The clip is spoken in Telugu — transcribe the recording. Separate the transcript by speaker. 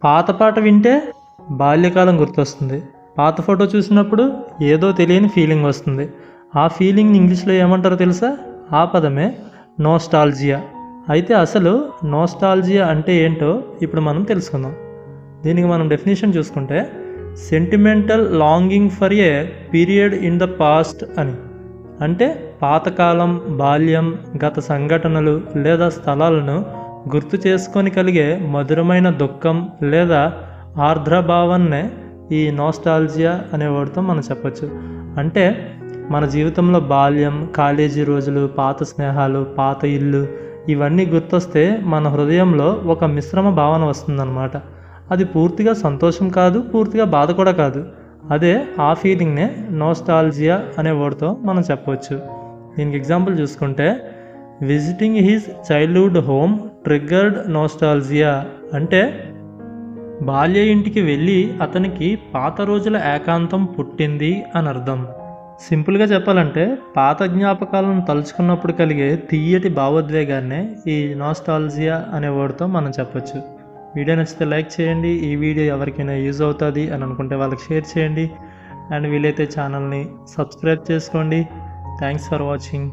Speaker 1: పాత పాట వింటే బాల్యకాలం గుర్తొస్తుంది. పాత ఫోటో చూసినప్పుడు ఏదో తెలియని ఫీలింగ్ వస్తుంది. ఆ ఫీలింగ్ని ఇంగ్లీష్లో ఏమంటారో తెలుసా? ఆ పదమే నోస్టాల్జియా. అయితే అసలు నోస్టాల్జియా అంటే ఏంటో ఇప్పుడు మనం తెలుసుకుందాం. దీనికి మనం డెఫినేషన్ చూసుకుంటే sentimental longing for a period in the past అని. అంటే పాతకాలం, బాల్యం, గత సంఘటనలు లేదా స్థలాలను గుర్తు చేసుకొని కలిగే మధురమైన దుఃఖం లేదా ఆర్ద్రభావాన్నే ఈ నోస్టాల్జియా అనే వర్డ్తో మనం చెప్పచ్చు. అంటే మన జీవితంలో బాల్యం, కాలేజీ రోజులు, పాత స్నేహాలు, పాత ఇల్లు ఇవన్నీ గుర్తొస్తే మన హృదయంలో ఒక మిశ్రమ భావన వస్తుందన్నమాట. అది పూర్తిగా సంతోషం కాదు, పూర్తిగా బాధ కూడా కాదు. అదే ఆ ఫీలింగ్నే నోస్టాల్జియా అనే వర్డ్తో మనం చెప్పవచ్చు. దీనికి ఎగ్జాంపుల్ చూసుకుంటే visiting his childhood home triggered nostalgia. అంటే బాల్య ఇంటికి వెళ్ళి అతనికి పాత రోజుల ఏకాంతం పుట్టింది అని అర్థం. సింపుల్గా చెప్పాలంటే పాత జ్ఞాపకాలను తలుచుకున్నప్పుడు కలిగే తీయటి భావోద్వేగాన్నే ఈ నోస్టాల్జియా అనే వర్డ్తో మనం చెప్పొచ్చు. వీడియో నచ్చితే లైక్ చేయండి. ఈ వీడియో ఎవరికైనా యూజ్ అవుతుంది అని అనుకుంటే వాళ్ళకి షేర్ చేయండి. అండ్ వీలైతే ఛానల్ని సబ్స్క్రైబ్ చేసుకోండి. Thanks for watching.